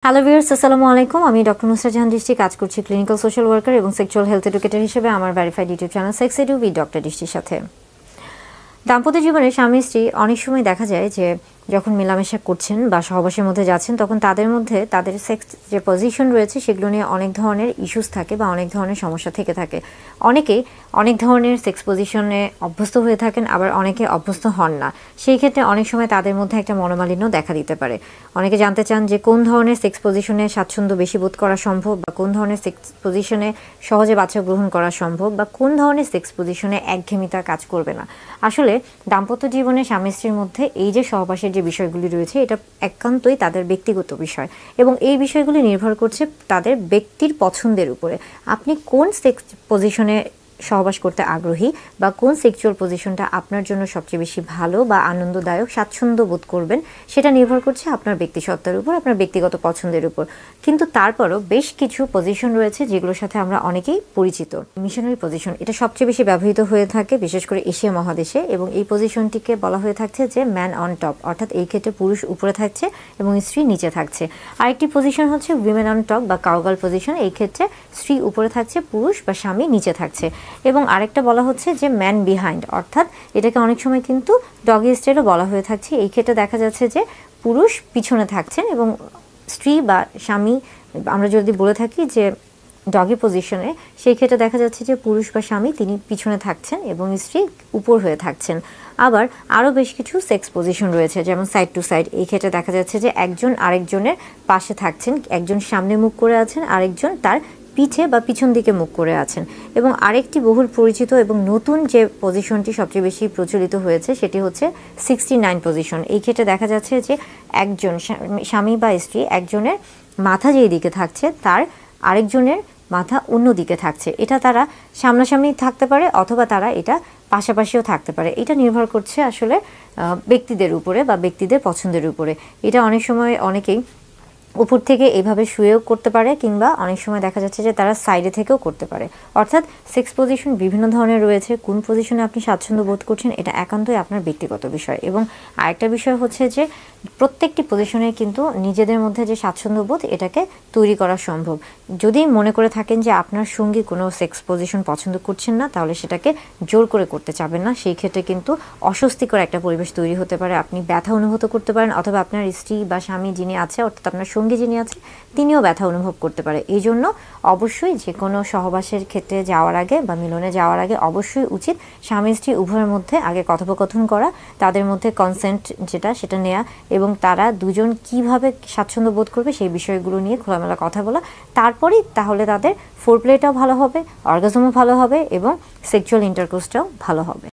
Hello viewers, আসসালামু আলাইকুম। আমি ডক্টর নুসরাত জাহান দৃষ্টি কাজ করছি ক্লিনিক্যাল সোশ্যাল ওয়ার্কার এবং সেক্সুয়াল হেলথ এডুকেটর হিসেবে আমার verified YouTube channel sex edu with doctor দৃষ্টির সাথে। দাম্পত্য জীবনে স্বামী স্ত্রী অনেক সময় দেখা যায় যে যখন মেলামেশা করছেন বা সহবাসের মধ্যে যাচ্ছেন তখন তাদের মধ্যে তাদের সেক্স যে পজিশন রয়েছে সেগুলো নিয়ে অনেক ধরনের ইস্যুস থাকে বা অনেক ধরনের সমস্যা থেকে থাকে। অনেকেই অনেক ধরনের সেক্স পজিশনে অভ্যস্ত হয়ে থাকেন, আবার অনেকে অভ্যস্ত হন না। সেই ক্ষেত্রে অনেক সময় তাদের মধ্যে একটা মনোমালিন্য দেখা দিতে পারে। অনেকে জানতে চান যে কোন ধরনের সেক্স পজিশনে স্বাচ্ছন্দ্য বেশি বোধ করা সম্ভব, বা কোন ধরনের সেক্স পজিশনে সহজে বাচ্চা গ্রহণ করা সম্ভব, বা কোন ধরনের সেক্স পজিশনে একঘেয়েমিতা কাজ করবে না। আসলে দাম্পত্য জীবনে স্বামী স্ত্রীর মধ্যে এই যে সহবাসের যে বিষয়গুলি রয়েছে এটা একান্তই তাদের ব্যক্তিগত বিষয়, এবং এই বিষয়গুলি নির্ভর করছে তাদের ব্যক্তির পছন্দের উপরে। আপনি কোন সেক্স পজিশনে সহবাস করতে আগ্রহী বা কোন সেক্সুয়াল পজিশনটা আপনার জন্য সবচেয়ে বেশি ভালো বা আনন্দদায়ক স্বাচ্ছন্দ্য বোধ করবেন সেটা নির্ভর করছে আপনার ব্যক্তিসত্তার উপর, আপনার ব্যক্তিগত পছন্দের উপর। কিন্তু তারপরও বেশ কিছু পজিশন রয়েছে যেগুলোর সাথে আমরা অনেকেই পরিচিত। মিশনারি পজিশন এটা সবচেয়ে বেশি ব্যবহৃত হয়ে থাকে বিশেষ করে এশিয়া মহাদেশে, এবং এই পজিশনটিকে বলা হয়ে থাকছে যে ম্যান অন টপ, অর্থাৎ এই ক্ষেত্রে পুরুষ উপরে থাকছে এবং স্ত্রী নিচে থাকছে। আরেকটি পজিশন হচ্ছে উইমেন অন টপ বা কাউগার্ল পজিশন, এই ক্ষেত্রে স্ত্রী উপরে থাকছে, পুরুষ বা স্বামী নিচে থাকছে। এবং আরেকটা বলা হচ্ছে যে ম্যান বিহাইন্ড, অর্থাৎ এটাকে অনেক সময় কিন্তু ডগি স্টাইলও বলা হয়ে থাকছে। এই ক্ষেত্রে দেখা যাচ্ছে যে পুরুষ পিছনে থাকছেন এবং স্ত্রী বা স্বামী, আমরা যদি বলে থাকি যে ডগি পজিশনে, সেই ক্ষেত্রে দেখা যাচ্ছে যে পুরুষ বা স্বামী তিনি পিছনে থাকছেন এবং স্ত্রী উপর হয়ে থাকছেন। আবার আরও বেশ কিছু সেক্স পজিশন রয়েছে, যেমন সাইড টু সাইড। এই ক্ষেত্রে দেখা যাচ্ছে যে একজন আরেকজনের পাশে থাকছেন, একজন সামনে মুখ করে আছেন, আরেকজন তার পিঠে বা পিছন দিকে মুখ করে আছেন। এবং আরেকটি বহুল পরিচিত এবং নতুন যে পজিশনটি সবচেয়ে বেশি প্রচলিত হয়েছে সেটি হচ্ছে 69 পজিশন। এই ক্ষেত্রে দেখা যাচ্ছে যে একজন স্বামী বা স্ত্রী একজনের মাথা যেই দিকে থাকছে তার আরেকজনের মাথা অন্য দিকে থাকছে। এটা তারা সামনাসামনি থাকতে পারে অথবা তারা এটা পাশাপাশিও থাকতে পারে। এটা নির্ভর করছে আসলে ব্যক্তিদের উপরে বা ব্যক্তিদের পছন্দের উপরে। এটা অনেক সময় অনেকেই উপর থেকে এইভাবে শুয়েও করতে পারে, কিংবা অনেক সময় দেখা যাচ্ছে যে তারা সাইডে থেকেও করতে পারে। অর্থাৎ সেক্স পজিশন বিভিন্ন ধরনের রয়েছে। কোন পজিশনে আপনি স্বাচ্ছন্দ্য বোধ করছেন এটা একান্তই আপনার ব্যক্তিগত বিষয়। এবং আরেকটা বিষয় হচ্ছে যে প্রত্যেকটি পজিশনে কিন্তু নিজেদের মধ্যে যে স্বাচ্ছন্দ্য বোধ এটাকে তৈরি করা সম্ভব। যদি মনে করে থাকেন যে আপনার সঙ্গী কোনো সেক্স পজিশন পছন্দ করছেন না, তাহলে সেটাকে জোর করে করতে চাবেন না। সেই ক্ষেত্রে কিন্তু অস্বস্তিকর একটা পরিবেশ তৈরি হতে পারে। আপনি ব্যথা অনুভব করতে পারেন, অথবা আপনার স্ত্রী বা স্বামী যিনি আছে, অর্থাৎ আপনার সঙ্গী যিনি আছে, তিনিও ব্যথা অনুভব করতে পারে। এই জন্য অবশ্যই যে কোনো সহবাসের ক্ষেত্রে যাওয়ার আগে বা মিলনে যাওয়ার আগে অবশ্যই উচিত স্বামী স্ত্রী উভয়ের মধ্যে আগে কথোপকথন করা, তাদের মধ্যে কনসেন্ট যেটা সেটা নেওয়া, এবং তারা দুজন কিভাবে স্বাচ্ছন্দ্য বোধ করবে সেই বিষয়গুলো নিয়ে খোলামেলা কথা বলা। তারপরেই তাহলে তাদের ফোরপ্লেটাও ভালো হবে, অর্গাজমও ভালো হবে এবং সেক্সুয়াল ইন্টারকোর্সটাও ভালো হবে।